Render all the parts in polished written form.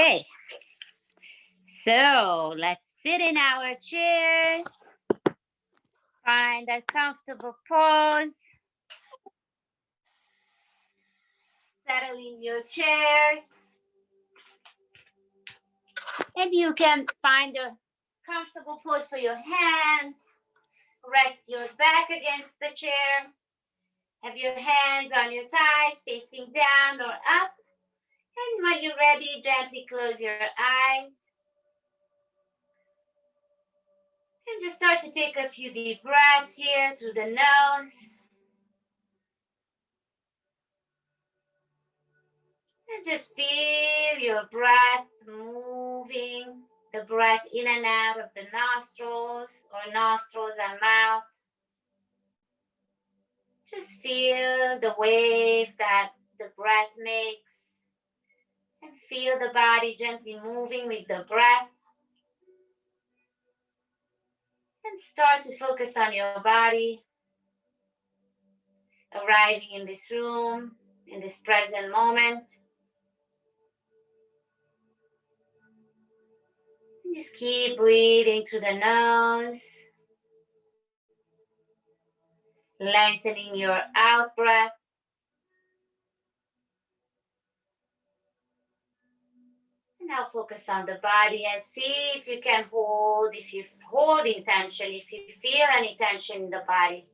Okay, so let's sit in our chairs. Find a comfortable pose. Settle in your chairs. And you can find a comfortable pose for your hands. Rest your back against the chair. Have your hands on your thighs facing down or up. And when you're ready, gently close your eyes. And just start to take a few deep breaths here through the nose. And just feel your breath moving, the breath in and out of the nostrils or nostrils and mouth. Just feel the wave that the breath makes and feel the body gently moving with the breath. And start to focus on your body, arriving in this room, in this present moment. And just keep breathing through the nose, lengthening your out breath. And now focus on the body and see if you can hold, if you're holding tension, if you feel any tension in the body.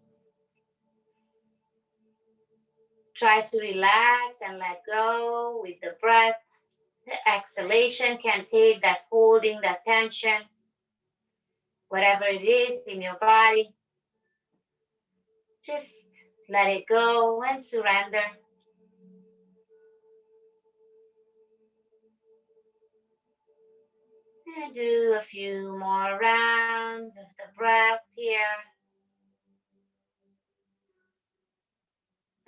Try to relax and let go with the breath. The exhalation can take that holding, that tension, whatever it is in your body. Just let it go and surrender. And do a few more rounds of the breath here.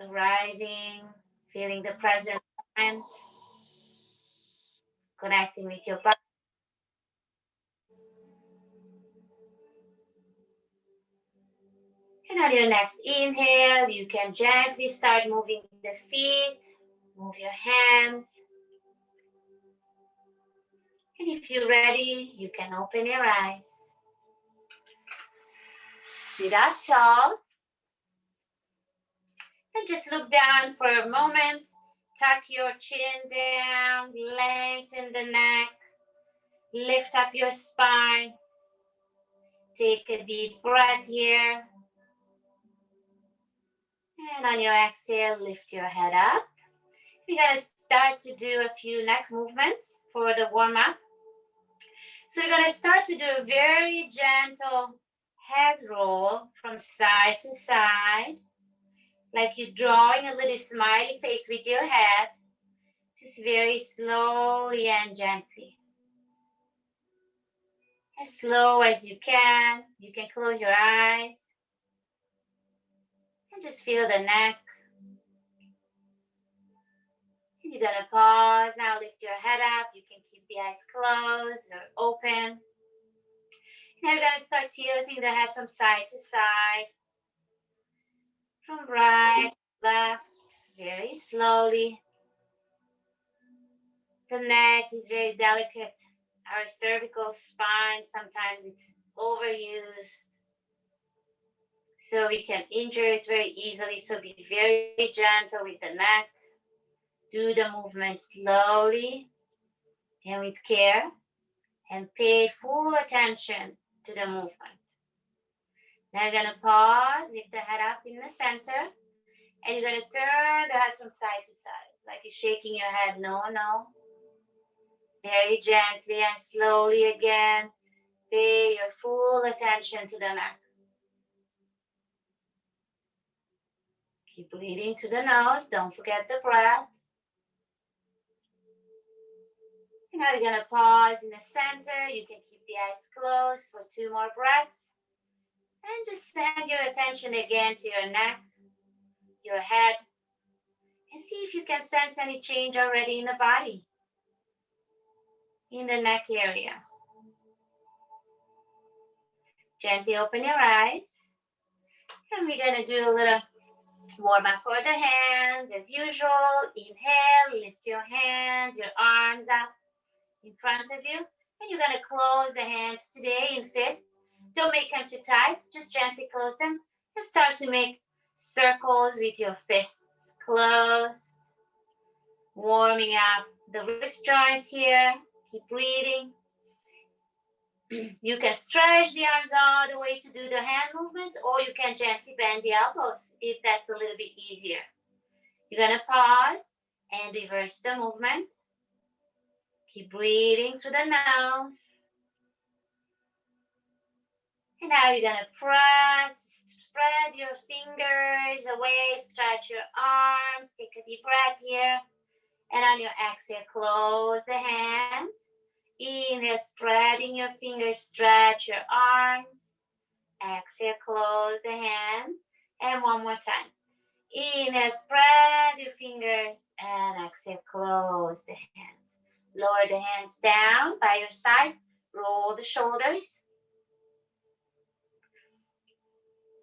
Arriving, feeling the present moment, connecting with your body. And on your next inhale, you can gently start moving the feet, move your hands. And if you're ready, you can open your eyes. Sit up tall. And just look down for a moment. Tuck your chin down, lengthen the neck, lift up your spine. Take a deep breath here. And on your exhale, lift your head up. We're going to start to do a few neck movements for the warm-up. So we're going to start to do a very gentle head roll from side to side, like you're drawing a little smiley face with your head, just very slowly and gently. As slow as you can. You can close your eyes and just feel the neck. And you're gonna pause. Now lift your head up. You can keep the eyes closed or open. Now we're gonna start tilting the head from side to side, from right to left, very slowly. The neck is very delicate. Our cervical spine, sometimes it's overused, so we can injure it very easily. So be very gentle with the neck. Do the movement slowly and with care, and pay full attention to the movement. Now you're gonna pause, lift the head up in the center, and you're gonna turn the head from side to side, like you're shaking your head, no. Very gently and slowly again, pay your full attention to the neck. Keep breathing to the nose, don't forget the breath. And now you're gonna pause in the center. You can keep the eyes closed for 2 more breaths. And just send your attention again to your neck, your head, and see if you can sense any change already in the body, in the neck area. Gently open your eyes. And we're gonna do a little warm up for the hands as usual. Inhale, lift your hands, your arms up. in front of you. And you're going to close the hands today in fists. Don't make them too tight. Just gently close them and start to make circles with your fists closed. Warming up the wrist joints here. Keep breathing. You can stretch the arms all the way to do the hand movements, or you can gently bend the elbows if that's a little bit easier. You're going to pause and reverse the movement. Keep breathing through the nose. And now you're going to press, spread your fingers away, stretch your arms, take a deep breath here. And on your exhale, close the hands. Inhale, spreading your fingers, stretch your arms. Exhale, close the hands. And one more time. Inhale, spread your fingers. And exhale, close the hands. Lower the hands down by your side. Roll the shoulders.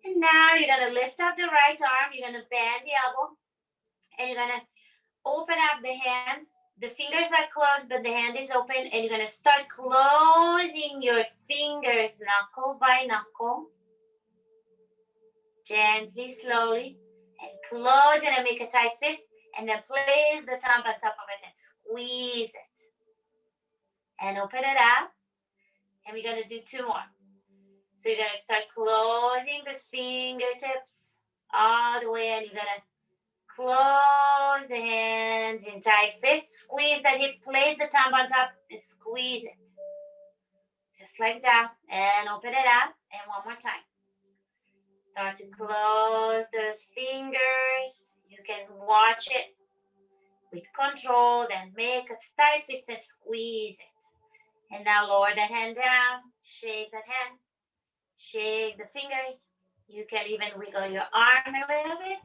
And now you're going to lift up the right arm. You're going to bend the elbow. And you're going to open up the hands. The fingers are closed, but the hand is open. And you're going to start closing your fingers knuckle by knuckle. Gently, slowly. And close it and make a tight fist. And then place the thumb on top of it and squeeze it. And open it up. And we're going to do two more. So you're going to start closing the fingertips all the way. And you're going to close the hands in tight fist. Squeeze that hip. Place the thumb on top and squeeze it. Just like that. And open it up. And one more time. Start to close those fingers. You can watch it with control. Then make a tight fist and squeeze it. And now lower that hand down. Shake that hand. Shake the fingers. You can even wiggle your arm a little bit.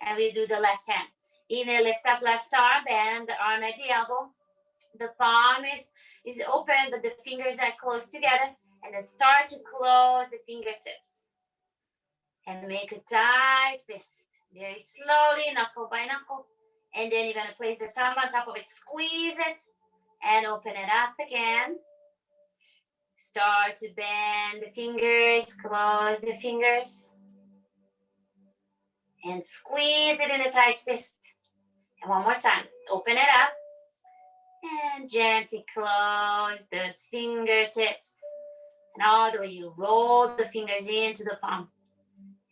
And we do the left hand. Inhale, lift up left arm, bend the arm at the elbow. The palm is open, but the fingers are close together. And then start to close the fingertips. And make a tight fist. Very slowly, knuckle by knuckle. And then you're going to place the thumb on top of it. Squeeze it. And open it up again. Start to bend the fingers. Close the fingers. And squeeze it in a tight fist. And one more time. Open it up. And gently close those fingertips. And all the way you roll the fingers into the palm.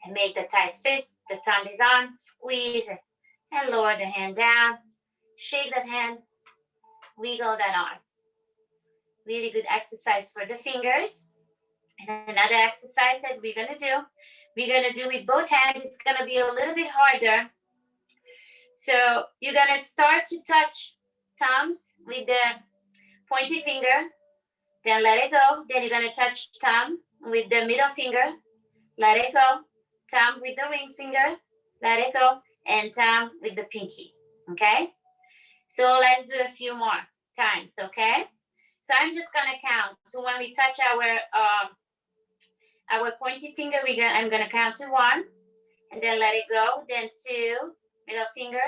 And make the tight fist. The thumb is on. Squeeze it. And lower the hand down. Shake that hand. Wiggle that arm. Really good exercise for the fingers. And another exercise that we're going to do with both hands. It's going to be a little bit harder. So you're going to start to touch thumbs with the pointy finger. Then let it go. Then you're going to touch thumb with the middle finger. Let it go. Thumb with the ring finger. Let it go. And thumb with the pinky. Okay? So let's do a few more times. Okay? So I'm just going to count. So when we touch our pointy finger, I'm going to count to 1. And then let it go. Then 2, middle finger.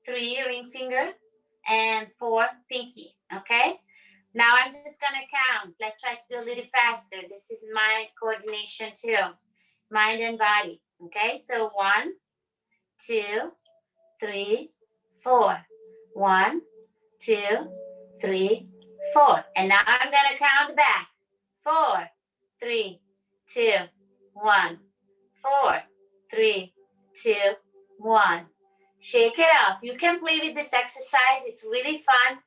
3, ring finger. And 4, pinky. Okay? Now I'm just going to count. Let's try to do a little faster. This is mind coordination too. Mind and body. Okay? So 1, 2, 3, 4. 1, 2, 3, 4. And now I'm going to count back. 4, 3, 2, 1. 4, 3, 2, 1. Shake it off. You can play with this exercise. It's really fun.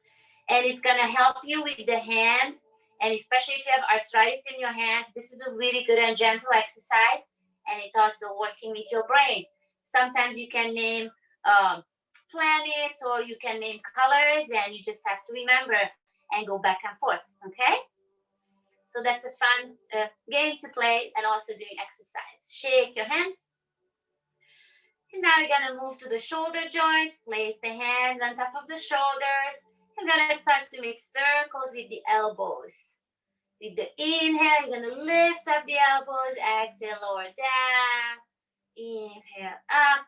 And it's going to help you with the hands. And especially if you have arthritis in your hands, this is a really good and gentle exercise. And it's also working with your brain. Sometimes you can name planets or you can name colors, and you just have to remember and go back and forth. Okay? So that's a fun game to play and also doing exercise. Shake your hands. And now you're going to move to the shoulder joints. Place the hands on top of the shoulders. You're going to start to make circles with the elbows. With the inhale, you're going to lift up the elbows. Exhale, lower down. Inhale, up.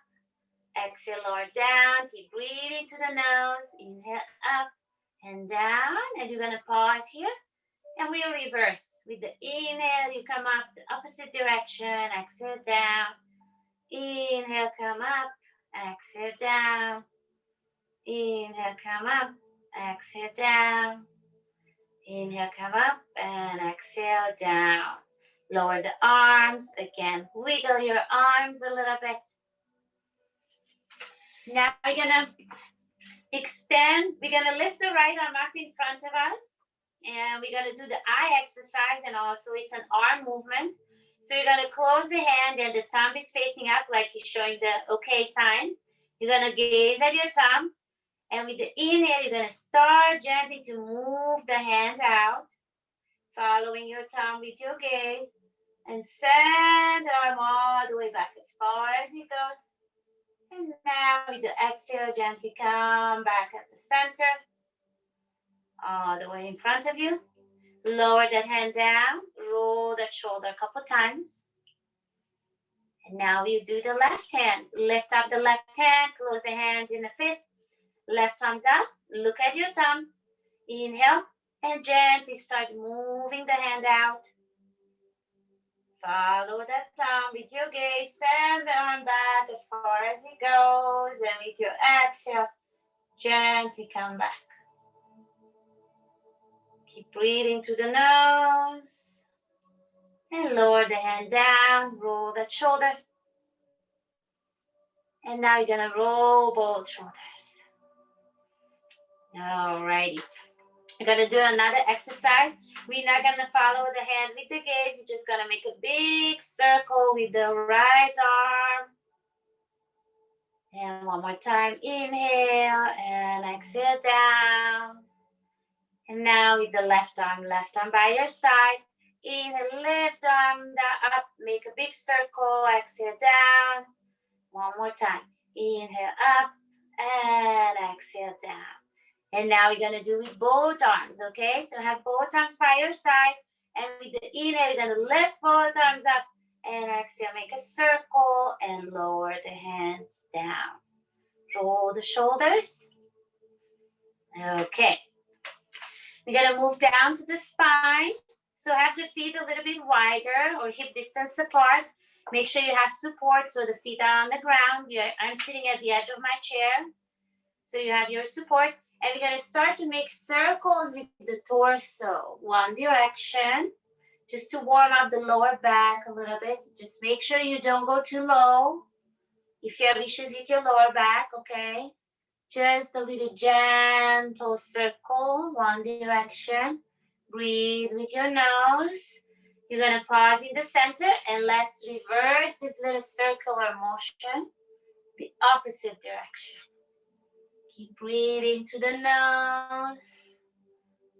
Exhale, lower down. Keep breathing to the nose. Inhale, up. and down. And you're gonna pause here. And we'll reverse. With the inhale, you come up the opposite direction. Exhale down. Inhale, come up. Exhale down. Inhale, come up. Exhale down. Inhale, come up and exhale down. Lower the arms. Again, wiggle your arms a little bit. Now we're gonna extend. We're gonna lift the right arm up in front of us. And we're gonna do the eye exercise, and also it's an arm movement. So you're gonna close the hand and the thumb is facing up like you're showing the okay sign. You're gonna gaze at your thumb. And with the inhale, you're gonna start gently to move the hand out, following your thumb with your gaze, and send the arm all the way back as far as it goes. And now with the exhale, gently come back at the center, all the way in front of you. Lower that hand down, roll that shoulder a couple times. And now we do the left hand. Lift up the left hand, close the hands in a fist. Left thumbs up, look at your thumb. Inhale, and gently start moving the hand out. Follow that thumb with your gaze. Send the arm back as far as it goes. And with your exhale, gently come back. Keep breathing through the nose. And lower the hand down. Roll that shoulder. And now you're going to roll both shoulders. Alrighty. We're going to do another exercise. We're not going to follow the hand with the gaze. We're just going to make a big circle with the right arm. And one more time. Inhale and exhale down. And now with the left arm by your side. Inhale, lift arm up. Make a big circle. Exhale down. One more time. Inhale up and exhale down. And now we're going to do with both arms, okay? So have both arms by your side. And with the inhale, you're going to lift both arms up. And exhale, make a circle and lower the hands down. Roll the shoulders. Okay. We're going to move down to the spine. So have the feet a little bit wider or hip distance apart. Make sure you have support so the feet are on the ground. I'm sitting at the edge of my chair. So you have your support. And we're going to start to make circles with the torso. One direction. Just to warm up the lower back a little bit. Just make sure you don't go too low. If you have issues with your lower back, okay? Just a little gentle circle, one direction. Breathe with your nose. You're going to pause in the center and let's reverse this little circular motion the opposite direction. Keep breathing to the nose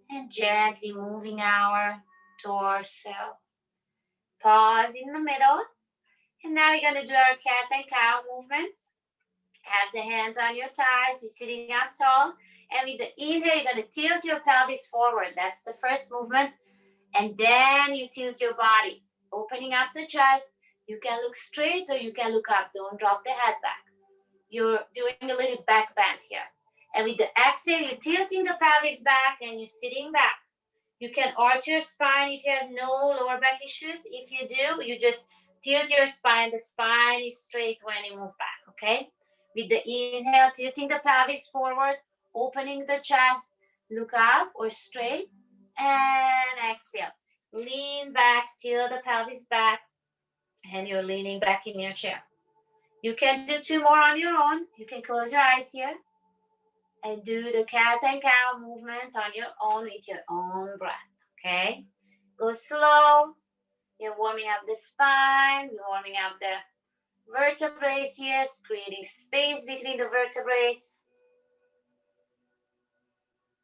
and gently moving our torso. Pause in the middle. And now we're going to do our cat and cow movements. Have the hands on your thighs. You're sitting up tall. And with the inhale, you're going to tilt your pelvis forward. That's the first movement. And then you tilt your body. Opening up the chest. You can look straight or you can look up. Don't drop the head back. You're doing a little back bend here. And with the exhale, you're tilting the pelvis back and you're sitting back. You can arch your spine if you have no lower back issues. If you do, you just tilt your spine. The spine is straight when you move back, okay? With the inhale, tilting the pelvis forward, opening the chest, look up or straight, and exhale. Lean back, tilt the pelvis back, and you're leaning back in your chair. You can do 2 more on your own. You can close your eyes here and do the cat and cow movement on your own with your own breath, okay? Go slow. You're warming up the spine. You're warming up the vertebrae here, creating space between the vertebrae.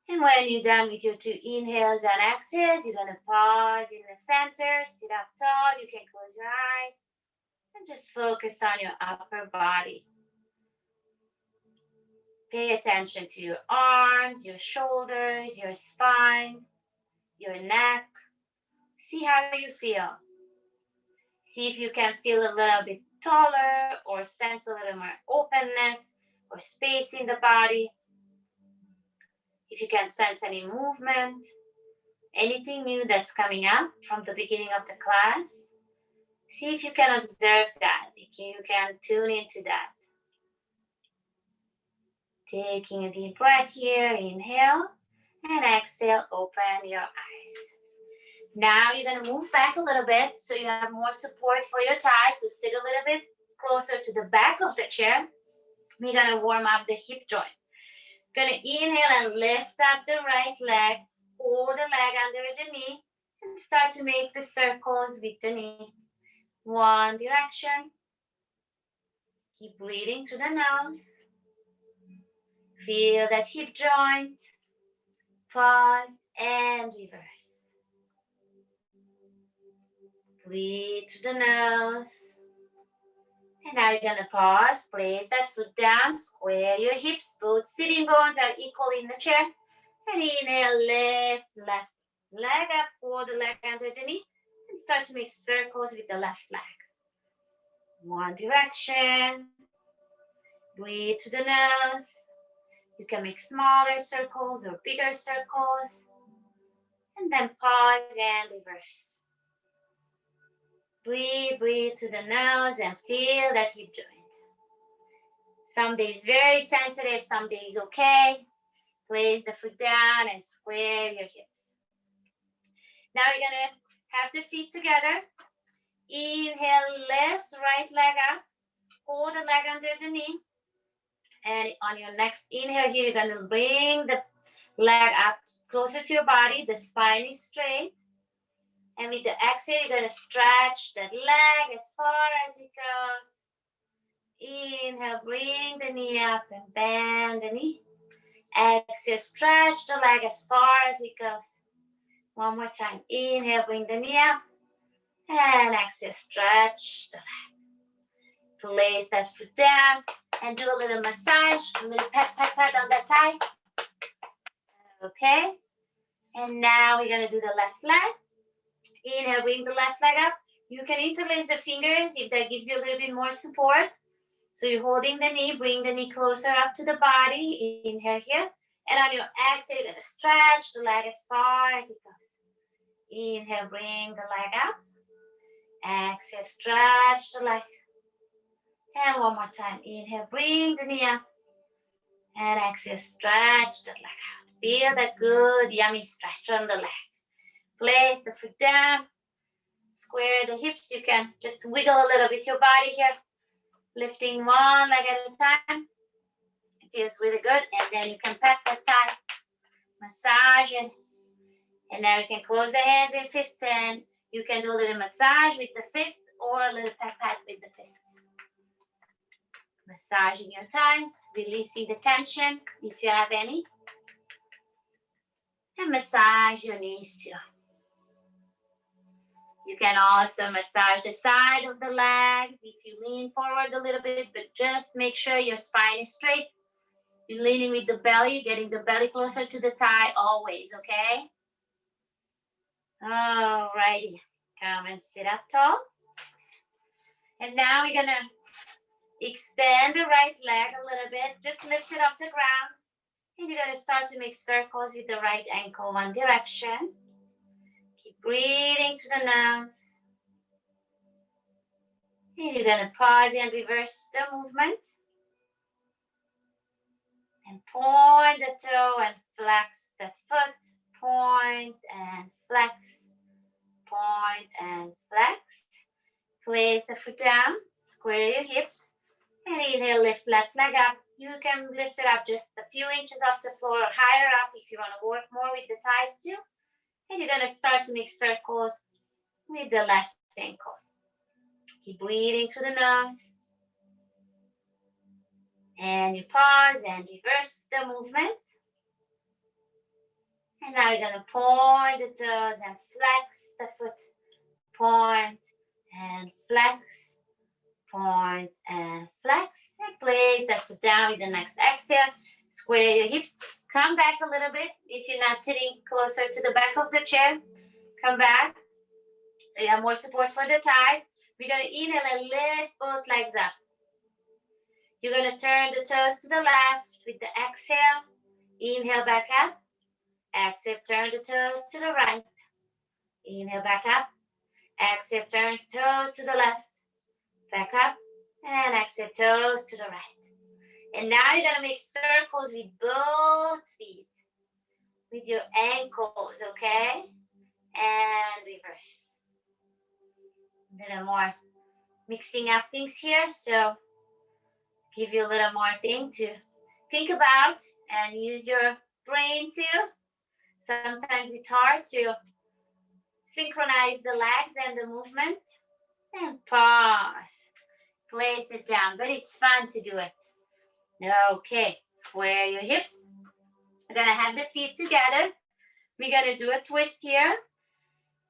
And when you're done with your 2 inhales and exhales, you're going to pause in the center, sit up tall. You can close your eyes and just focus on your upper body. Pay attention to your arms, your shoulders, your spine, your neck. See how you feel. See if you can feel a little bit taller or sense a little more openness or space in the body. If you can sense any movement, anything new that's coming up from the beginning of the class, see if you can observe that, if you can tune into that. Taking a deep breath here, inhale, and exhale, open your eyes. Now you're gonna move back a little bit so you have more support for your thighs. So sit a little bit closer to the back of the chair. We're gonna warm up the hip joint. Gonna inhale and lift up the right leg, hold the leg under the knee, and start to make the circles with the knee. One direction. Keep breathing through the nose. Feel that hip joint. Pause and reverse. Breathe through the nose. And now you're gonna pause, place that foot down, square your hips, both sitting bones are equal in the chair. And inhale, lift left leg up, hold the leg under the knee, and start to make circles with the left leg. One direction. Breathe to the nose. You can make smaller circles or bigger circles. And then pause and reverse. Breathe to the nose and feel that hip joint. Some days very sensitive, some days okay. Place the foot down and square your hips. Now you're gonna have the feet together. Inhale, lift right leg up. Hold the leg under the knee. And on your next inhale here, you're gonna bring the leg up closer to your body. The spine is straight. And with the exhale, you're gonna stretch that leg as far as it goes. Inhale, bring the knee up and bend the knee. Exhale, stretch the leg as far as it goes. One more time. Inhale, bring the knee up. And exhale, stretch the leg. Place that foot down and do a little massage, a little pat on that thigh. Okay. And now we're gonna do the left leg. Inhale, bring the left leg up. You can interlace the fingers if that gives you a little bit more support. So you're holding the knee, bring the knee closer up to the body. Inhale here. And on your exhale, you're gonna stretch the leg as far as it goes. Inhale, bring the leg up. Exhale, stretch the leg. And one more time. Inhale, bring the knee up. And exhale, stretch the leg out. Feel that good, yummy stretch on the leg. Place the foot down. Square the hips. You can just wiggle a little bit your body here. Lifting one leg at a time. It feels really good. And then you can pat the thigh. Massage it. And now you can close the hands in fists and you can do a little massage with the fist or a little pat with the fists. Massaging your thighs, releasing the tension if you have any. And massage your knees too. You can also massage the side of the leg if you lean forward a little bit, but just make sure your spine is straight. You're leaning with the belly, getting the belly closer to the thigh always, okay? Alrighty, come and sit up tall. And now we're gonna extend the right leg a little bit, just lift it off the ground. And you're gonna start to make circles with the right ankle one direction. Keep breathing through the nose. And you're gonna pause and reverse the movement. And point the toe and flex the foot. Point and flex. Point and flex. Place the foot down. Square your hips. And inhale, lift left leg up. You can lift it up just a few inches off the floor or higher up if you want to work more with the thighs too. And you're going to start to make circles with the left ankle. Keep breathing through the nose. And you pause and reverse the movement. And now you're going to point the toes and flex the foot. Point and flex. Point and flex. And place that foot down with the next exhale. Square your hips. Come back a little bit if you're not sitting closer to the back of the chair. Come back so you have more support for the thighs. We're going to inhale and lift both legs up. You're going to turn the toes to the left with the exhale. Inhale back up. Exhale, turn the toes to the right. Inhale, back up. Exhale, turn toes to the left. Back up. And exhale, toes to the right. And now you're going to make circles with both feet. With your ankles, okay? And reverse. A little more mixing up things here. So give you a little more thing to think about and use your brain too. Sometimes it's hard to synchronize the legs and the movement. And pause. Place it down, but it's fun to do it. Okay, square your hips. We're gonna have the feet together. We're gonna do a twist here.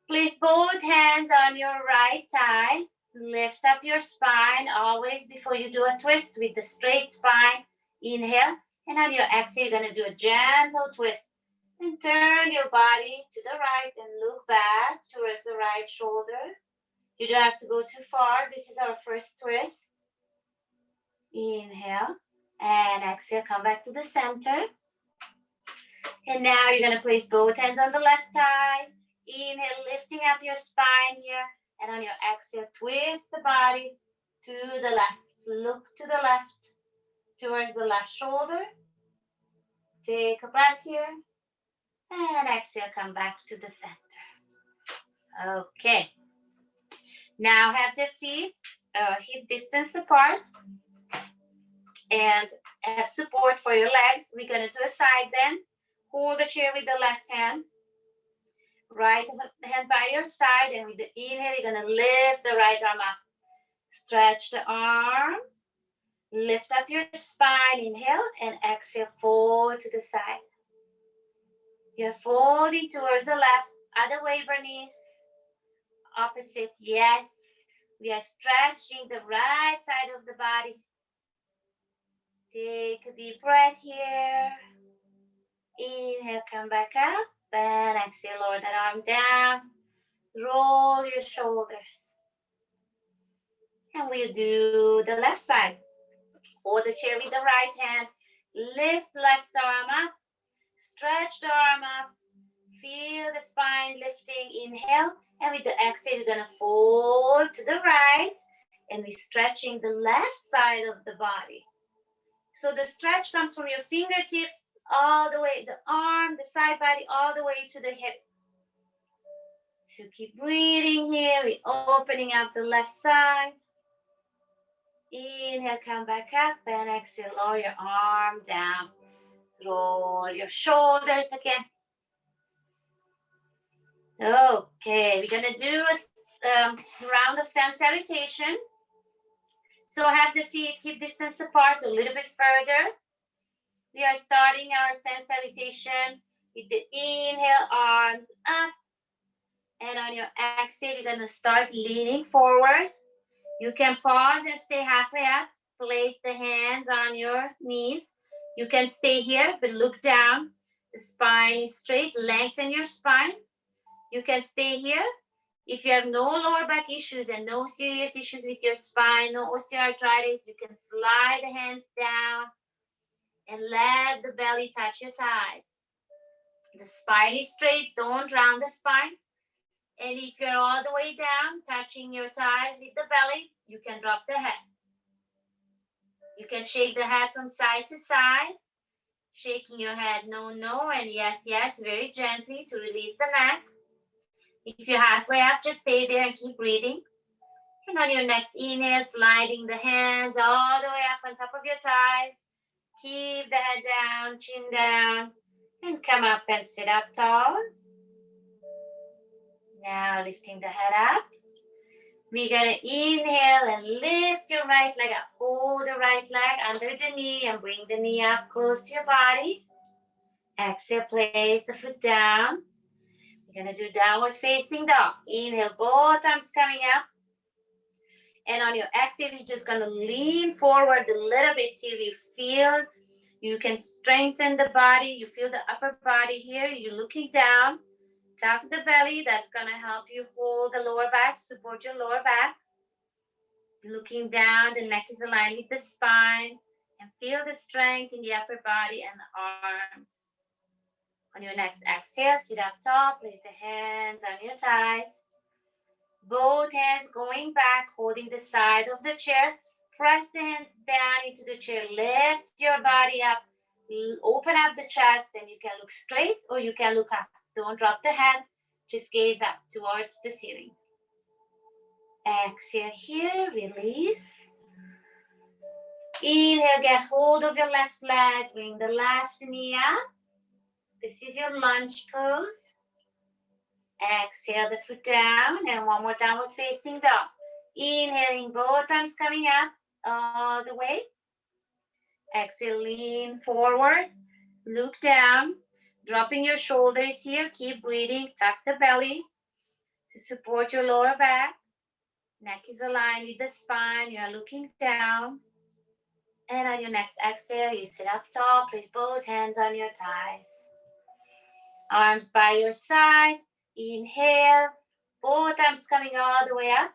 Place both hands on your right thigh. Lift up your spine always before you do a twist with the straight spine. Inhale, and on your exhale, you're gonna do a gentle twist. And turn your body to the right and look back towards the right shoulder. You don't have to go too far. This is our first twist. Inhale and exhale, come back to the center. And now you're gonna place both hands on the left thigh. Inhale, lifting up your spine here. And on your exhale, twist the body to the left. Look to the left, towards the left shoulder. Take a breath here. And exhale, come back to the center. Okay. Now have the feet hip distance apart. And have support for your legs. We're gonna do a side bend. Hold the chair with the left hand. Right hand by your side, and with the inhale, you're gonna lift the right arm up. Stretch the arm. Lift up your spine. Inhale and exhale, fold to the side. You're folding towards the left. Other way, Bernice. Opposite, yes. We are stretching the right side of the body. Take a deep breath here. Inhale, come back up. And exhale, lower that arm down. Roll your shoulders. And we'll do the left side. Hold the chair with the right hand. Lift left arm up. Stretch the arm up. Feel the spine lifting. Inhale. And with the exhale, you're going to fold to the right. And we're stretching the left side of the body. So the stretch comes from your fingertips all the way, the arm, the side body, all the way to the hip. So keep breathing here. We're opening up the left side. Inhale, come back up, and exhale, lower your arm down. Roll your shoulders again. Okay, we're gonna do a round of sun salutation. So have the feet hip distance apart a little bit further. We are starting our sun salutation with the inhale, arms up. And on your exhale, you're gonna start leaning forward. You can pause and stay halfway up. Place the hands on your knees. You can stay here, but look down. The spine is straight. Lengthen your spine. You can stay here. If you have no lower back issues and no serious issues with your spine, no osteoarthritis, you can slide the hands down and let the belly touch your thighs. The spine is straight. Don't round the spine. And if you're all the way down, touching your thighs with the belly, you can drop the head. You can shake the head from side to side, shaking your head no, no, and yes, yes, very gently to release the neck. If you're halfway up, just stay there and keep breathing. And on your next inhale, sliding the hands all the way up on top of your thighs. Keep the head down, chin down, and come up and sit up tall. Now lifting the head up. We're gonna inhale and lift your right leg up. Hold the right leg under the knee and bring the knee up close to your body. Exhale, place the foot down. We're gonna do downward facing dog. Inhale, both arms coming up. And on your exhale, you're just gonna lean forward a little bit till you feel you can strengthen the body. You feel the upper body here. You're looking down. Tuck the belly. That's gonna help you hold the lower back, support your lower back. Looking down, the neck is aligned with the spine. And feel the strength in the upper body and the arms. On your next exhale, sit up tall, place the hands on your thighs. Both hands going back, holding the side of the chair. Press the hands down into the chair. Lift your body up. Open up the chest. Then you can look straight or you can look up. Don't drop the head. Just gaze up towards the ceiling. Exhale here. Release. Inhale. Get hold of your left leg. Bring the left knee up. This is your lunge pose. Exhale the foot down and one more downward facing dog. Inhaling, both arms coming up all the way. Exhale, lean forward, look down, dropping your shoulders here. Keep breathing, tuck the belly to support your lower back. Neck is aligned with the spine. You are looking down. And on your next exhale, you sit up tall. Place both hands on your thighs. Arms by your side. Inhale, both arms coming all the way up.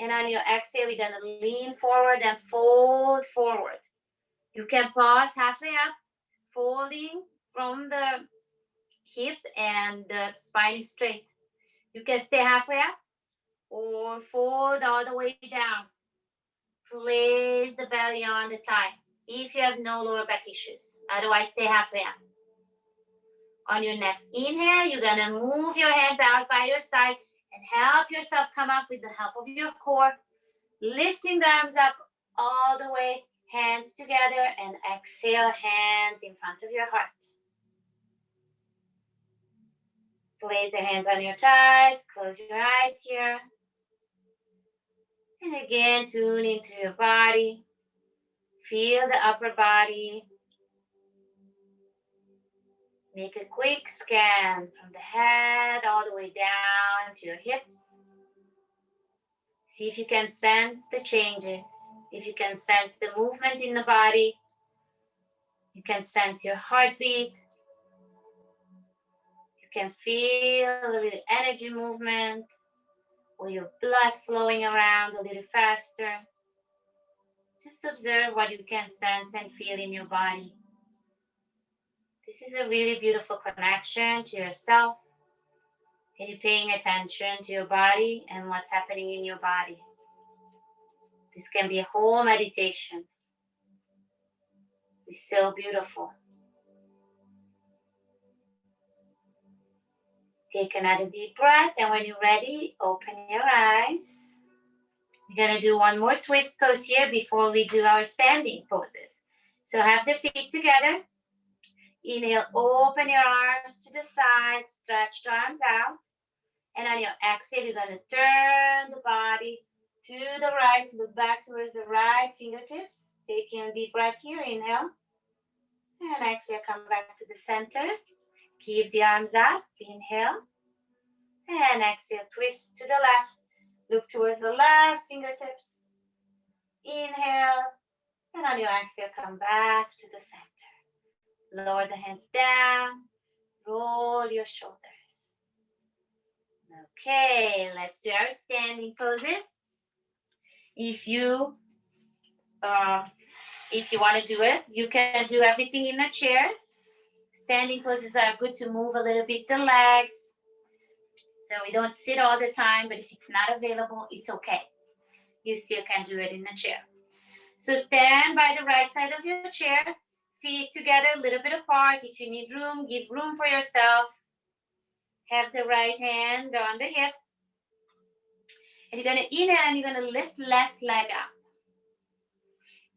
And on your exhale, we're going to lean forward and fold forward. You can pause halfway up, folding from the hip and the spine is straight. You can stay halfway up or fold all the way down. Place the belly on the thigh if you have no lower back issues. Otherwise, stay halfway up. On your next inhale, you're going to move your hands out by your side and help yourself come up with the help of your core. Lifting the arms up all the way, hands together, and exhale, hands in front of your heart. Place the hands on your thighs, close your eyes here. And again, tune into your body. Feel the upper body. Make a quick scan from the head all the way down to your hips. See if you can sense the changes. If you can sense the movement in the body. You can sense your heartbeat. You can feel a little energy movement or your blood flowing around a little faster. Just observe what you can sense and feel in your body. This is a really beautiful connection to yourself. And you're paying attention to your body and what's happening in your body. This can be a whole meditation. It's so beautiful. Take another deep breath, and when you're ready, open your eyes. We're going to do one more twist pose here before we do our standing poses. So have the feet together. Inhale, open your arms to the side, stretch the arms out. And on your exhale, you're going to turn the body to the right, look back towards the right fingertips. Taking a deep breath here, inhale. And exhale, come back to the center. Keep the arms up, inhale. And exhale, twist to the left. Look towards the left fingertips. Inhale. And on your exhale, come back to the center. Lower the hands down. Roll your shoulders. Okay, let's do our standing poses. If you want to do it, you can do everything in a chair. Standing poses are good to move a little bit the legs. So we don't sit all the time, but if it's not available, it's okay. You still can do it in a chair. So stand by the right side of your chair, feet together a little bit apart. If you need room, give room for yourself. Have the right hand on the hip. And you're going to inhale and you're going to lift left leg up.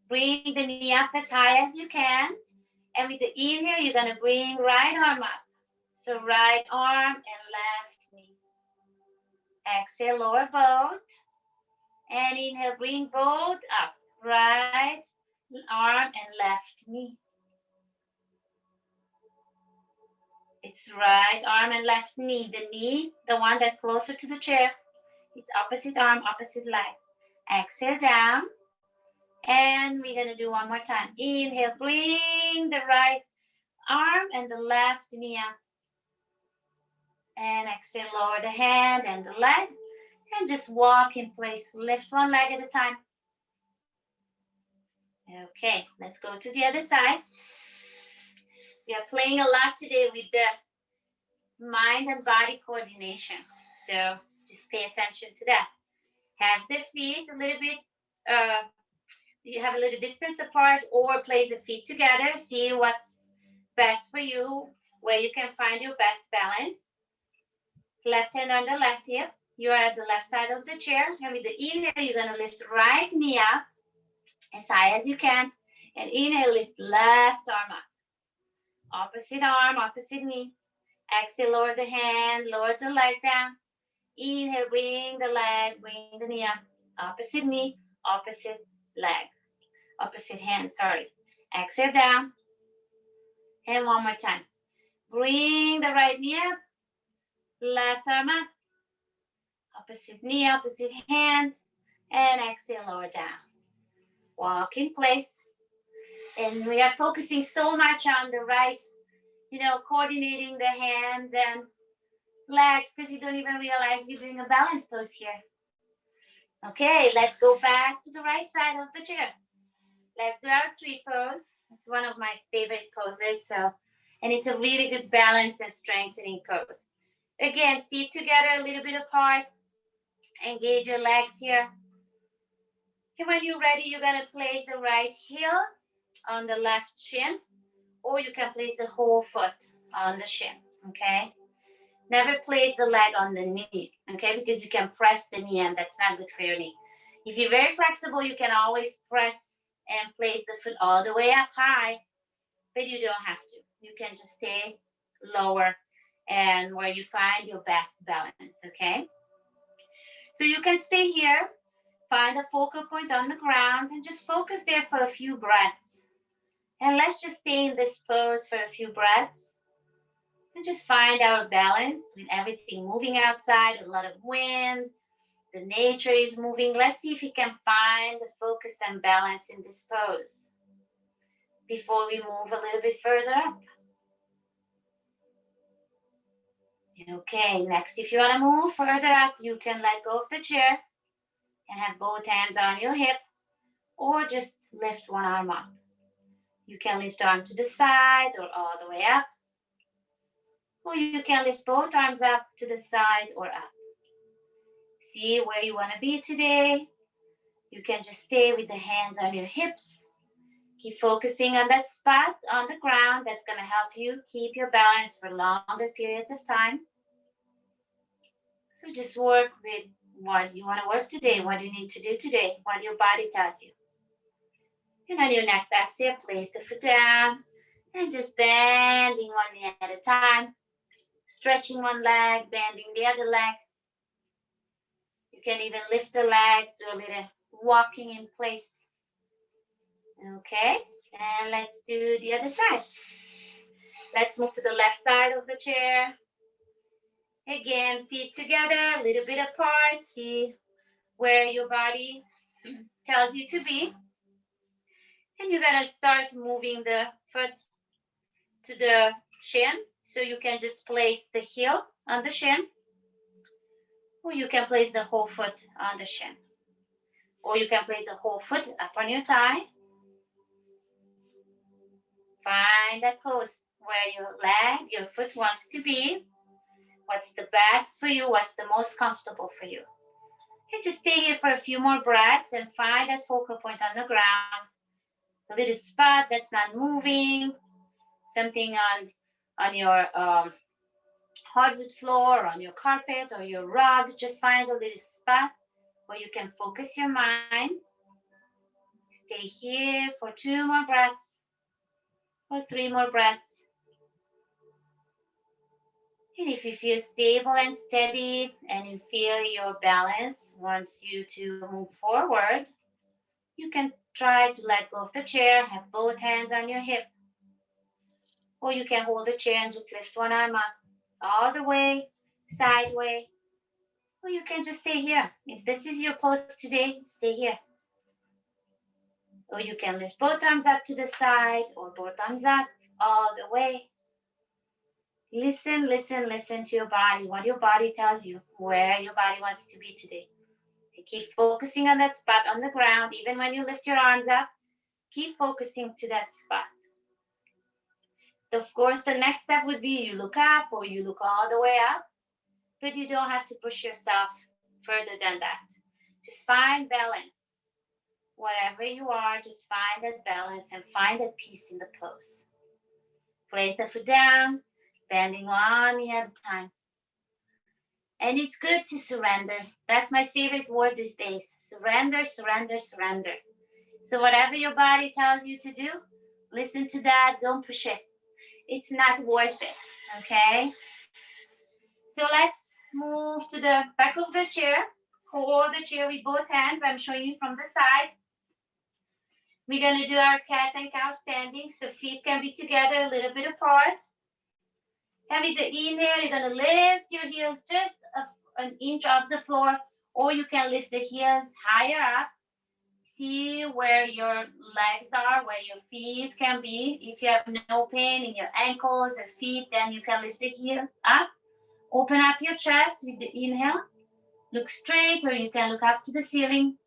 Bring the knee up as high as you can. And with the inhale, you're going to bring right arm up. So right arm and left knee. Exhale, lower both. And inhale, bring both up. Right arm and left knee. It's right arm and left knee. The knee, the one that's closer to the chair. It's opposite arm, opposite leg. Exhale down. And we're going to do one more time. Inhale, bring the right arm and the left knee up. And exhale, lower the hand and the leg. And just walk in place. Lift one leg at a time. Okay, let's go to the other side. We are playing a lot today with the mind and body coordination. So just pay attention to that. Have the feet a little bit, you have a little distance apart, or place the feet together. See what's best for you, where you can find your best balance. Left hand on the left hip. You are at the left side of the chair. And with the inhale, you're going to lift right knee up as high as you can. And inhale, lift left arm up. Opposite arm, opposite knee. Exhale, lower the hand, lower the leg down. Inhale, bring the leg, bring the knee up. Opposite knee, opposite leg. Opposite hand, sorry. Exhale down. And one more time. Bring the right knee up. Left arm up. Opposite knee, opposite hand. And exhale, lower down. Walk in place. And we are focusing so much on the right, coordinating the hands and legs, because you don't even realize we're doing a balance pose here. Okay, let's go back to the right side of the chair. Let's do our tree pose. It's one of my favorite poses. And it's a really good balance and strengthening pose. Again, feet together, a little bit apart. Engage your legs here. And when you're ready, you're going to place the right heel on the left shin, or you can place the whole foot on the shin, okay? Never place the leg on the knee, okay? Because you can press the knee, and that's not good for your knee. If you're very flexible, you can always press and place the foot all the way up high, but you don't have to. You can just stay lower and where you find your best balance, okay? So you can stay here, find a focal point on the ground, and just focus there for a few breaths. And let's just stay in this pose for a few breaths and just find our balance with everything moving outside, a lot of wind, the nature is moving. Let's see if we can find the focus and balance in this pose before we move a little bit further up. Okay, next, if you want to move further up, you can let go of the chair and have both hands on your hip, or just lift one arm up. You can lift the arm to the side or all the way up, or you can lift both arms up to the side or up. See where you want to be today. You can just stay with the hands on your hips. Keep focusing on that spot on the ground. That's going to help you keep your balance for longer periods of time. So just work with what you want to work today, what you need to do today, what your body tells you. And on your next exhale, place the foot down and just bending one knee at a time. Stretching one leg, bending the other leg. You can even lift the legs, do a little walking in place. Okay, and let's do the other side. Let's move to the left side of the chair. Again, feet together, a little bit apart. See where your body tells you to be. And you're going to start moving the foot to the shin. So you can just place the heel on the shin. Or you can place the whole foot on the shin. Or you can place the whole foot up on your thigh. Find that pose where your leg, your foot wants to be. What's the best for you? What's the most comfortable for you? And just stay here for a few more breaths and find that focal point on the ground. A little spot that's not moving. Something on your hardwood floor, on your carpet or your rug. Just find a little spot where you can focus your mind. Stay here for 2 more breaths or 3 more breaths. And if you feel stable and steady and you feel your balance wants you to move forward, you can try to let go of the chair, have both hands on your hip. Or you can hold the chair and just lift one arm up, all the way, sideways. Or you can just stay here. If this is your pose today, stay here. Or you can lift both arms up to the side or both arms up all the way. Listen, listen, listen to your body, what your body tells you, where your body wants to be today. And keep focusing on that spot on the ground. Even when you lift your arms up, keep focusing to that spot. Of course, the next step would be you look up or you look all the way up, but you don't have to push yourself further than that. Just find balance. Whatever you are, just find that balance and find that peace in the pose. Place the foot down, bending one knee at a time. And it's good to surrender. That's my favorite word these days. Surrender, surrender, surrender. So whatever your body tells you to do, listen to that. Don't push it. It's not worth it. Okay? So let's move to the back of the chair. Hold the chair with both hands. I'm showing you from the side. We're going to do our cat and cow standing. So feet can be together, a little bit apart. And with the inhale, you're going to lift your heels just an inch off the floor, or you can lift the heels higher up. See where your legs are, where your feet can be. If you have no pain in your ankles or feet, then you can lift the heel up. Open up your chest with the inhale. Look straight, or you can look up to the ceiling.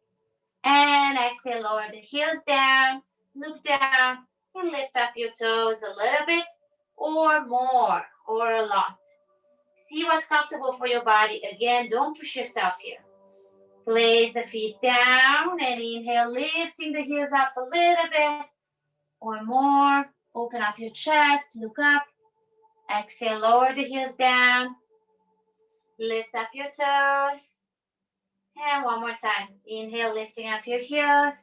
And exhale, lower the heels down. Look down and lift up your toes a little bit or more or a lot. See what's comfortable for your body. Again, don't push yourself here. Place the feet down and inhale, lifting the heels up a little bit or more. Open up your chest, look up. Exhale, lower the heels down. Lift up your toes. And one more time. Inhale, lifting up your heels.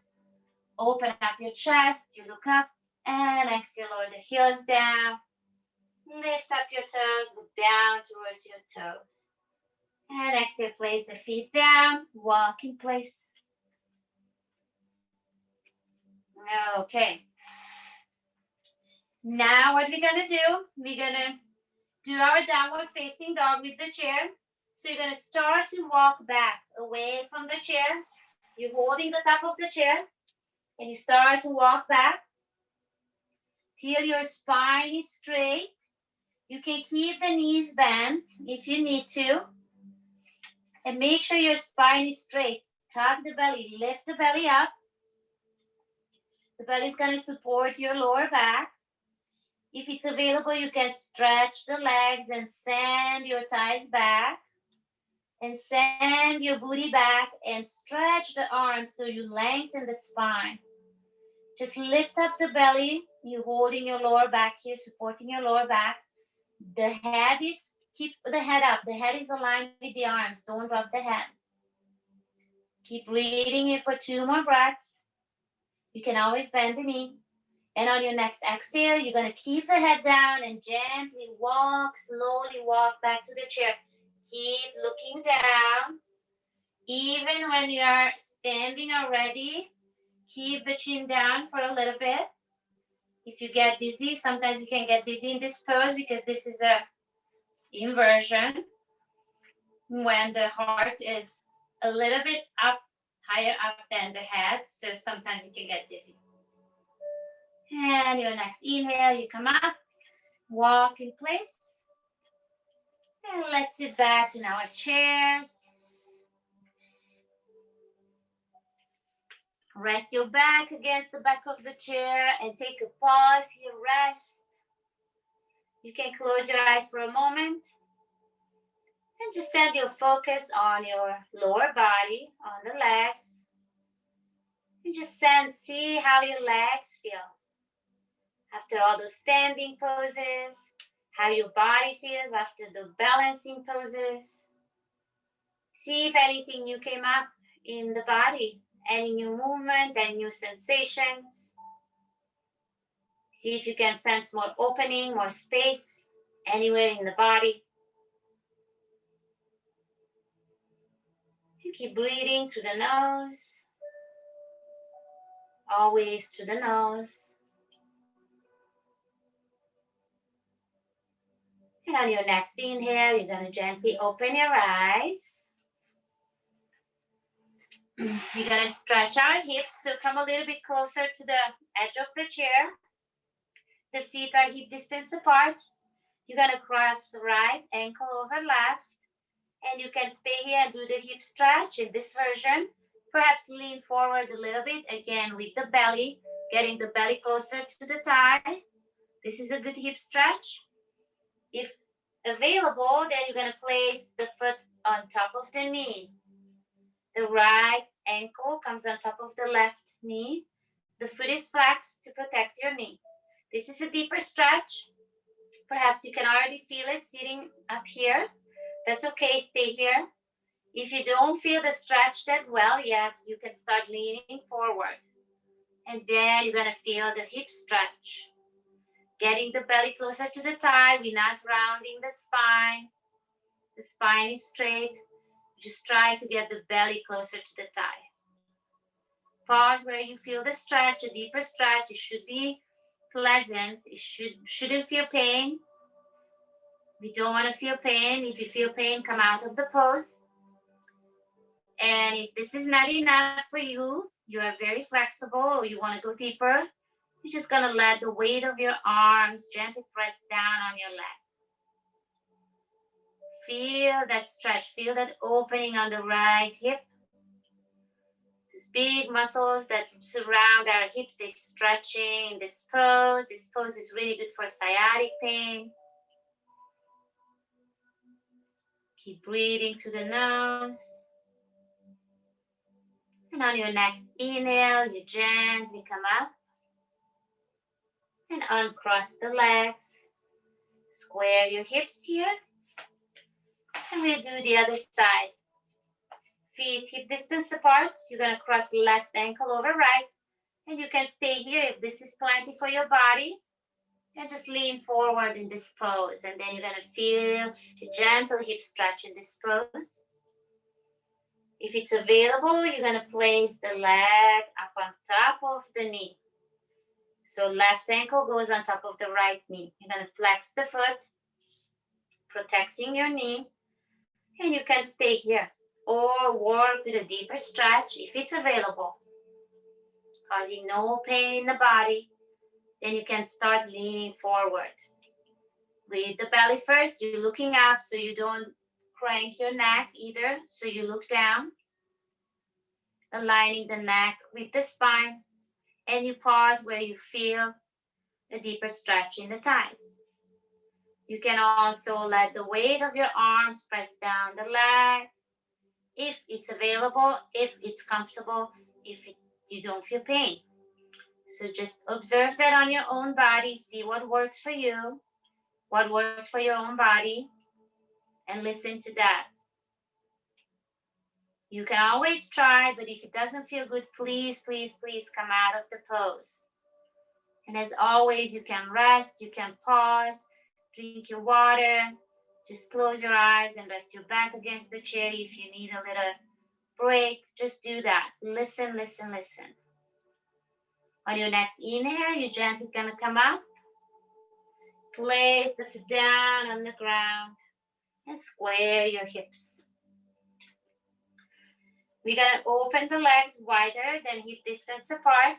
Open up your chest, you look up. And exhale, lower the heels down. Lift up your toes, look down towards your toes. And exhale, place the feet down, walk in place. Okay. Now what we're gonna do, we're gonna do our downward facing dog with the chair. So you're gonna start to walk back away from the chair. You're holding the top of the chair and you start to walk back till your spine is straight. You can keep the knees bent if you need to. And make sure your spine is straight. Tuck the belly, lift the belly up. The belly is going to support your lower back. If it's available, you can stretch the legs and send your thighs back. And send your booty back and stretch the arms so you lengthen the spine. Just lift up the belly. You're holding your lower back here, supporting your lower back. The head is, keep the head up. The head is aligned with the arms. Don't drop the head. Keep breathing in for 2 more breaths. You can always bend the knee. And on your next exhale, you're going to keep the head down and gently walk, slowly walk back to the chair. Keep looking down. Even when you are standing already, keep the chin down for a little bit. If you get dizzy, sometimes you can get dizzy in this pose because this is a inversion when the heart is a little bit up, higher up than the head. So sometimes you can get dizzy. And your next inhale, you come up, walk in place. And let's sit back in our chairs. Rest your back against the back of the chair and take a pause here, rest. You can close your eyes for a moment and just send your focus on your lower body, on the legs. And just see how your legs feel. After all those standing poses, how your body feels after the balancing poses. See if anything new came up in the body, any new movement, any new sensations. See if you can sense more opening, more space anywhere in the body. You keep breathing through the nose, always through the nose. And on your next inhale, you're going to gently open your eyes. We're going to stretch our hips, so come a little bit closer to the edge of the chair. The feet are hip distance apart. You're going to cross the right ankle over left. And you can stay here and do the hip stretch in this version. Perhaps lean forward a little bit, again with the belly, getting the belly closer to the thigh. This is a good hip stretch. If available, then you're gonna place the foot on top of the knee. The right ankle comes on top of the left knee. The foot is flexed to protect your knee. This is a deeper stretch. Perhaps you can already feel it sitting up here. That's okay, stay here. If you don't feel the stretch that well yet, you can start leaning forward. And then you're gonna feel the hip stretch. Getting the belly closer to the thigh. We're not rounding the spine. The spine is straight. Just try to get the belly closer to the thigh. Pause where you feel the stretch, a deeper stretch. It should be pleasant. It shouldn't feel pain. We don't want to feel pain. If you feel pain, come out of the pose. And if this is not enough for you, you are very flexible or you want to go deeper, you're just going to let the weight of your arms gently press down on your leg. Feel that stretch. Feel that opening on the right hip. These big muscles that surround our hips, they're stretching in this pose. This pose is really good for sciatic pain. Keep breathing through the nose. And on your next inhale, you gently come up and uncross the legs. Square your hips here. And we'll do the other side. Feet hip distance apart. You're going to cross left ankle over right. And you can stay here if this is plenty for your body. And just lean forward in this pose. And then you're going to feel a gentle hip stretch in this pose. If it's available, you're going to place the leg up on top of the knee. So left ankle goes on top of the right knee. You're going to flex the foot, protecting your knee. And you can stay here or work with a deeper stretch if it's available. Causing no pain in the body. Then you can start leaning forward. With the belly first, you're looking up so you don't crank your neck either. So you look down, aligning the neck with the spine. And you pause where you feel a deeper stretch in the thighs. You can also let the weight of your arms press down the leg. If it's available, if it's comfortable, you don't feel pain. So just observe that on your own body, see what works for you, what works for your own body, and listen to that. You can always try, but if it doesn't feel good, please, please, please come out of the pose. And as always, you can rest, you can pause, drink your water, just close your eyes and rest your back against the chair if you need a little break. Just do that. Listen, listen, listen. On your next inhale, you're gently gonna come up. Place the foot down on the ground and square your hips. We're gonna open the legs wider than hip distance apart.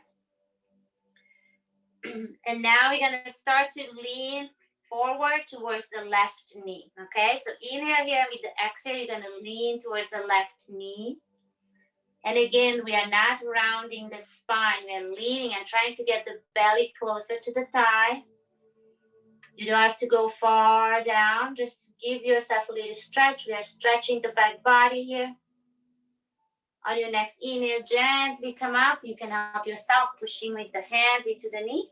And now we're gonna start to lean forward towards the left knee, okay? So inhale here, with the exhale, you're gonna lean towards the left knee. And again, we are not rounding the spine, we are leaning and trying to get the belly closer to the thigh. You don't have to go far down, just give yourself a little stretch. We are stretching the back body here. On your next inhale, gently come up. You can help yourself pushing with the hands into the knee.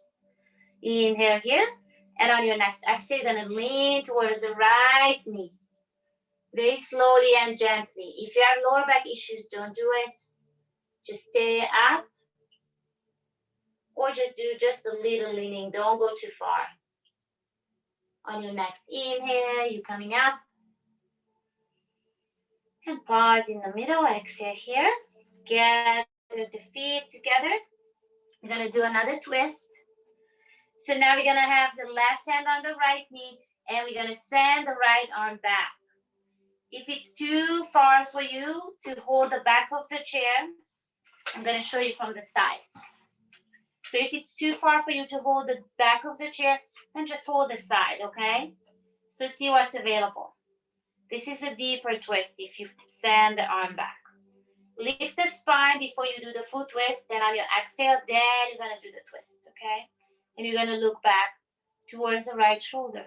Inhale here. And on your next exhale, you're gonna lean towards the right knee. Very slowly and gently. If you have lower back issues, don't do it. Just stay up. Or just do just a little leaning. Don't go too far. On your next inhale, you're coming up. And pause in the middle. Exhale here. Gather the feet together. We're gonna do another twist. So now we're gonna have the left hand on the right knee and we're gonna send the right arm back. If it's too far for you to hold the back of the chair, I'm gonna show you from the side. So if it's too far for you to hold the back of the chair, then just hold the side, okay? So see what's available. This is a deeper twist if you send the arm back. Lift the spine before you do the full twist, then on your exhale, then you're gonna do the twist, okay? And you're gonna look back towards the right shoulder.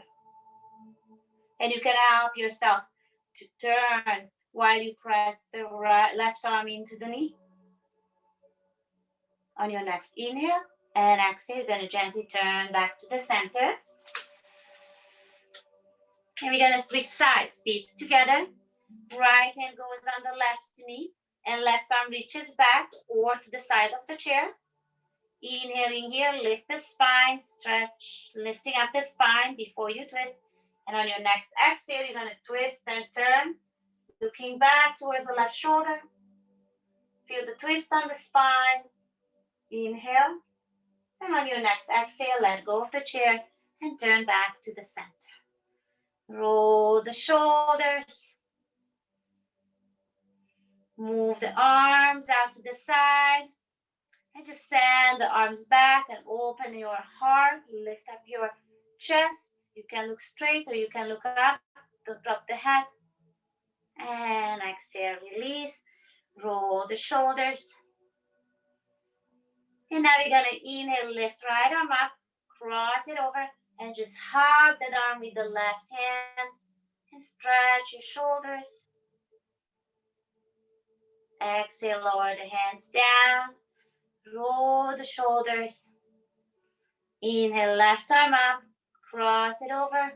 And you can help yourself to turn while you press the left arm into the knee. On your next inhale and exhale, you're going to gently turn back to the center. And we're going to switch sides, feet together. Right hand goes on the left knee and left arm reaches back or to the side of the chair. Inhaling here, lift the spine, stretch, lifting up the spine before you twist. And on your next exhale, you're going to twist and turn, looking back towards the left shoulder. Feel the twist on the spine. Inhale. And on your next exhale, let go of the chair and turn back to the center. Roll the shoulders. Move the arms out to the side. And just send the arms back and open your heart. Lift up your chest. You can look straight or you can look up. Don't drop the head. And exhale, release. Roll the shoulders. And now we're going to inhale, lift right arm up. Cross it over. And just hug that arm with the left hand. And stretch your shoulders. Exhale, lower the hands down. Roll the shoulders. Inhale, left arm up. Cross it over.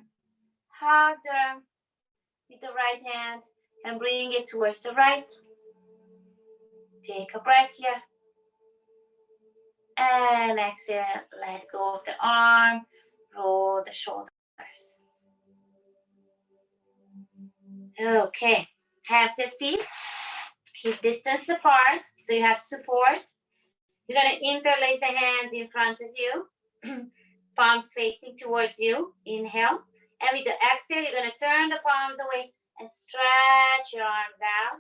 Hug the arm with the right hand and bring it towards the right. Take a breath here. And exhale, let go of the arm. Roll the shoulders. Okay, have the feet hip distance apart so you have support. You're going to interlace the hands in front of you. Palms facing towards you. Inhale. And with the exhale, you're going to turn the palms away and stretch your arms out.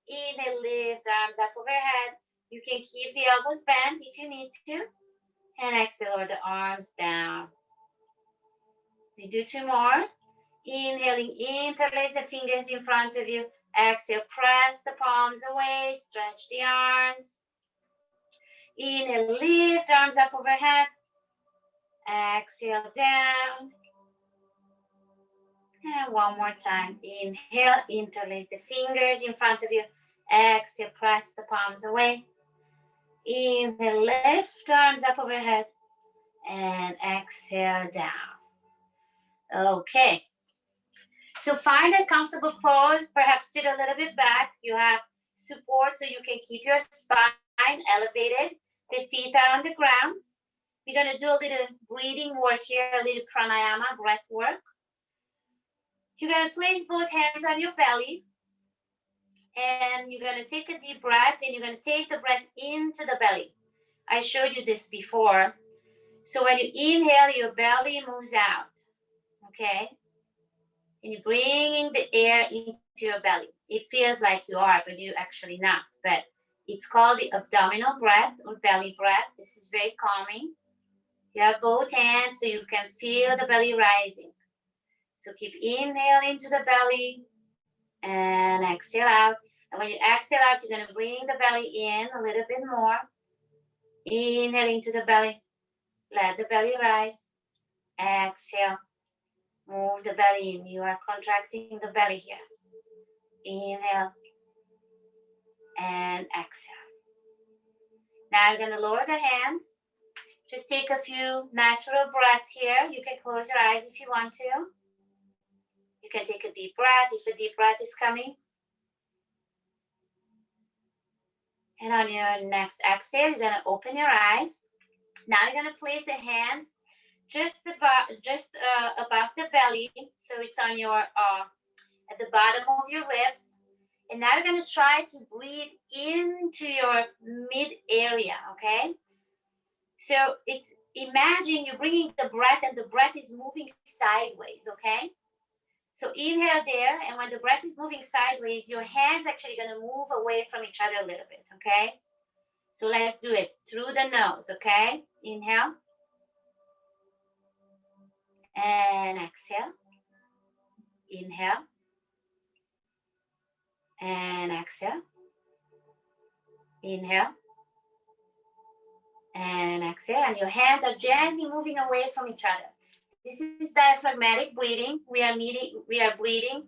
Inhale, lift arms up overhead. You can keep the elbows bent if you need to. And exhale, lower the arms down. We do two more. Inhaling, interlace the fingers in front of you. Exhale, press the palms away. Stretch the arms. Inhale, lift arms up overhead. Exhale, down. And one more time. Inhale, interlace the fingers in front of you. Exhale, press the palms away. Inhale, lift arms up overhead. And exhale, down. Okay. So find a comfortable pose. Perhaps sit a little bit back. You have support so you can keep your spine elevated. The feet are on the ground. We're going to do a little breathing work here, a little pranayama, breath work. You're going to place both hands on your belly. And you're going to take a deep breath. And you're going to take the breath into the belly. I showed you this before. So when you inhale, your belly moves out. Okay? And you're bringing the air into your belly. It feels like you are, but you're actually not. But it's called the abdominal breath or belly breath. This is very calming. You have both hands so you can feel the belly rising. So keep inhaling to the belly and exhale out. And when you exhale out, you're going to bring the belly in a little bit more. Inhaling to the belly. Let the belly rise. Exhale. Move the belly in. You are contracting the belly here. Inhale and exhale. Now you're going to lower the hands. Just take a few natural breaths here. You can close your eyes if you want to. You can take a deep breath if a deep breath is coming. And on your next exhale, you're going to open your eyes. Now you're going to place the hands just above the belly. So it's on your at the bottom of your ribs. And now you're going to try to breathe into your mid area, okay? So imagine you're bringing the breath and the breath is moving sideways, okay? So inhale there, and when the breath is moving sideways, your hands actually going to move away from each other a little bit, okay? So let's do it through the nose, okay? Inhale. And exhale. Inhale. And exhale. Inhale. And exhale. And your hands are gently moving away from each other. This is diaphragmatic breathing. We are breathing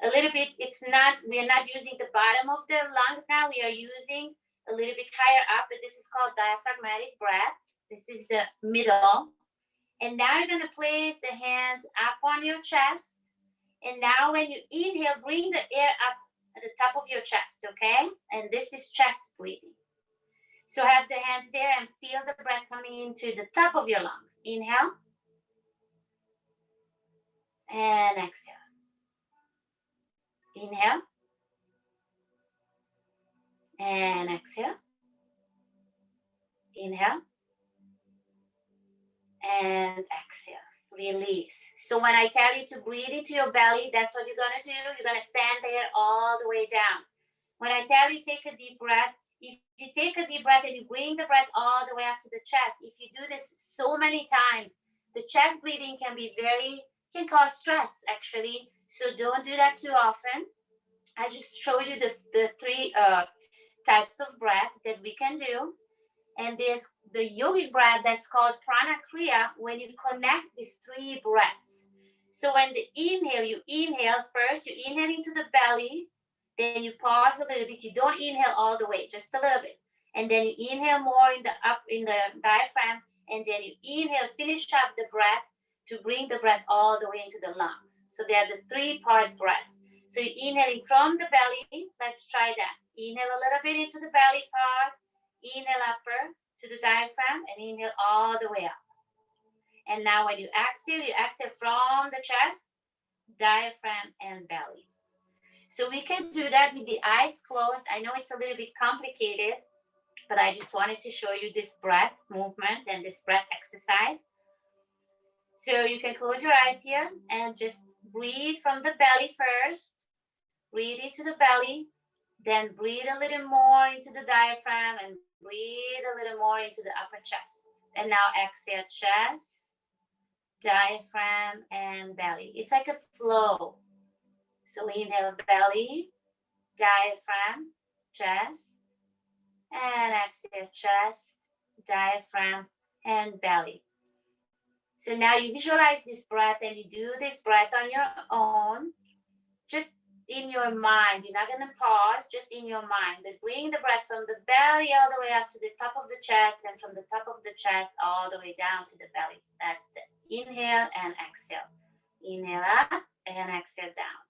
a little bit. We are not using the bottom of the lungs now. We are using a little bit higher up, but this is called diaphragmatic breath. This is the middle. And now you're going to place the hands up on your chest. And now when you inhale, bring the air up at the top of your chest, okay? And this is chest breathing. So have the hands there and feel the breath coming into the top of your lungs. Inhale. And exhale. Inhale. And exhale. Inhale. And exhale. Release. So when I tell you to breathe into your belly, that's what you're going to do. You're going to send the air all the way down. When I tell you take a deep breath, if you take a deep breath and you bring the breath all the way up to the chest, if you do this so many times, the chest breathing can cause stress actually. So don't do that too often. I just showed you the three types of breath that we can do. And there's the yogic breath that's called prana kriya, when you connect these three breaths. So when the inhale, you inhale first, you inhale into the belly, then you pause a little bit. You don't inhale all the way, just a little bit. And then you inhale more in the diaphragm, and then you inhale, finish up the breath to bring the breath all the way into the lungs. So they are the three-part breaths. So you're inhaling from the belly. Let's try that. Inhale a little bit into the belly, pause. Inhale upper to the diaphragm and inhale all the way up. And now when you exhale from the chest, diaphragm, and belly. So we can do that with the eyes closed. I know it's a little bit complicated, but I just wanted to show you this breath movement and this breath exercise. So you can close your eyes here and just breathe from the belly first. Breathe into the belly, then breathe a little more into the diaphragm and breathe a little more into the upper chest. And now exhale, chest, diaphragm, and belly. It's like a flow. So inhale, belly, diaphragm, chest, and exhale, chest, diaphragm, and belly. So now you visualize this breath and you do this breath on your own, just in your mind. You're not going to pause, just in your mind. But bring the breath from the belly all the way up to the top of the chest, and from the top of the chest all the way down to the belly. That's the inhale and exhale. Inhale up and exhale down.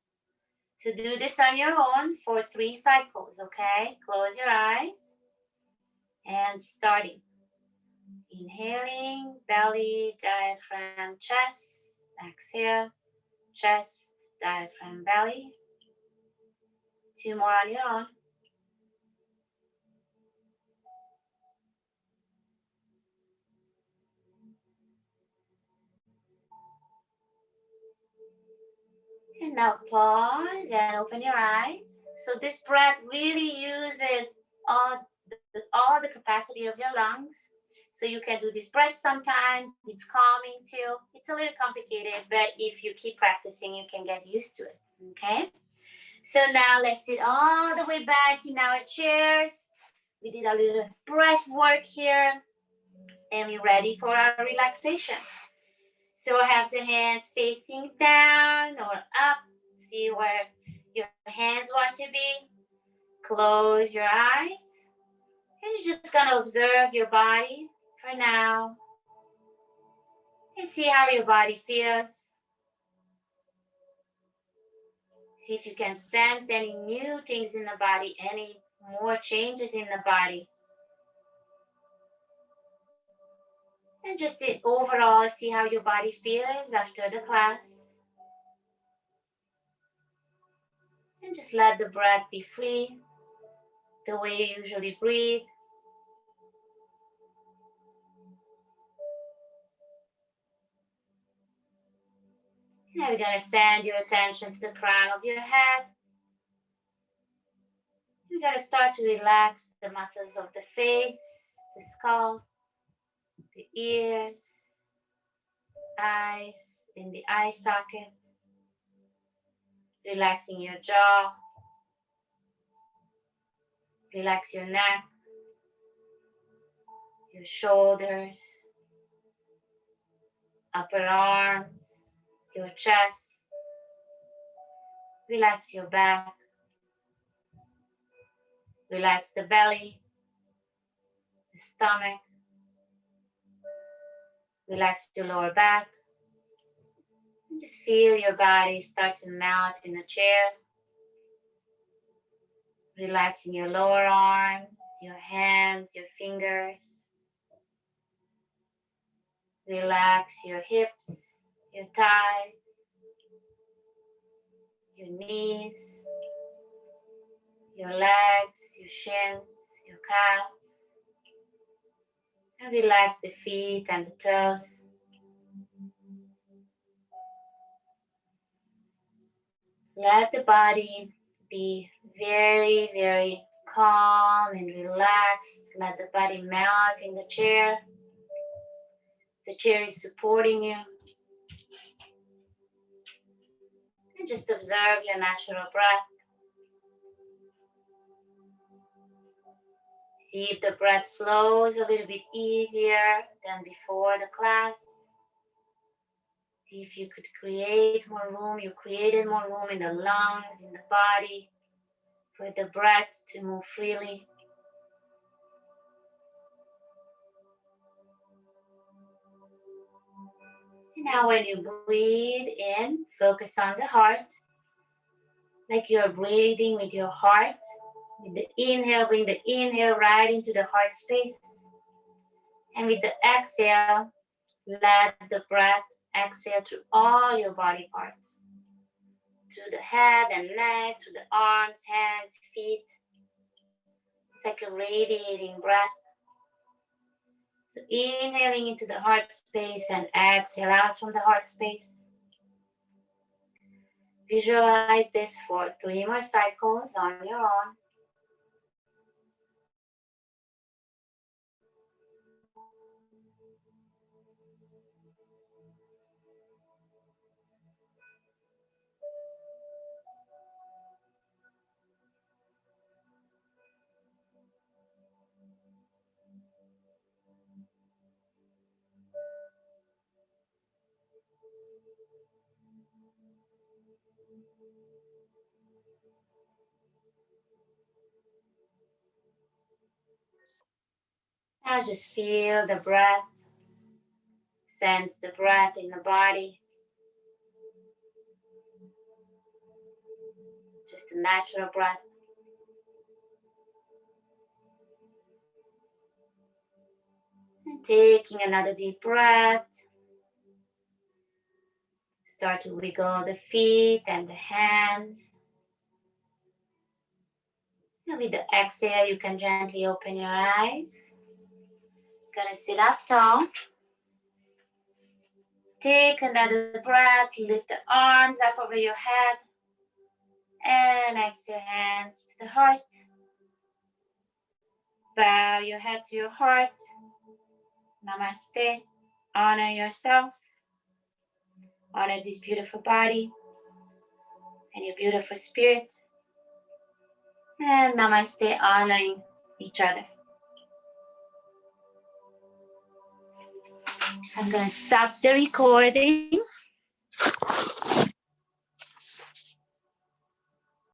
So do this on your own for 3 cycles, okay? Close your eyes and starting. Inhaling, belly, diaphragm, chest. Exhale, chest, diaphragm, belly. 2 more on your own. And now pause and open your eyes. So this breath really uses all the capacity of your lungs. So you can do this breath sometimes. It's calming too. It's a little complicated, but if you keep practicing, you can get used to it, okay? So now let's sit all the way back in our chairs. We did a little breath work here, and we're ready for our relaxation. So have the hands facing down or up. See where your hands want to be. Close your eyes. And you're just going to observe your body for now. And see how your body feels. See if you can sense any new things in the body, any more changes in the body. And just overall, see how your body feels after the class. And just let the breath be free, the way you usually breathe. Now we're going to send your attention to the crown of your head. You're going to start to relax the muscles of the face, the skull, the ears, eyes, in the eye socket. Relaxing your jaw. Relax your neck. your shoulders, upper arms, your chest. Relax your back. Relax the belly, the stomach. Relax your lower back. And just feel your body start to melt in the chair. Relaxing your lower arms, your hands, your fingers. Relax your hips, your thighs, your knees, your legs, your shins, your calves. And relax the feet and the toes. Let the body be very, very calm and relaxed. Let the body melt in the chair. The chair is supporting you. And just observe your natural breath. See if the breath flows a little bit easier than before the class. See if you could create more room. You created more room in the lungs, in the body, for the breath to move freely. And now when you breathe in, focus on the heart. Like you're breathing with your heart. With the inhale, bring the inhale right into the heart space. And with the exhale, let the breath exhale through all your body parts. Through the head and neck, through the arms, hands, feet. It's like a radiating breath. So inhaling into the heart space and exhale out from the heart space. Visualize this for 3 more cycles on your own. Now just feel the breath. Sense the breath in the body. Just a natural breath. And taking another deep breath. Start to wiggle the feet and the hands. And with the exhale, you can gently open your eyes. Gonna sit up tall. Take another breath. Lift the arms up over your head. And exhale, hands to the heart. Bow your head to your heart. Namaste. Honor yourself. Honor this beautiful body and your beautiful spirit. And namaste, honoring each other. I'm going to stop the recording.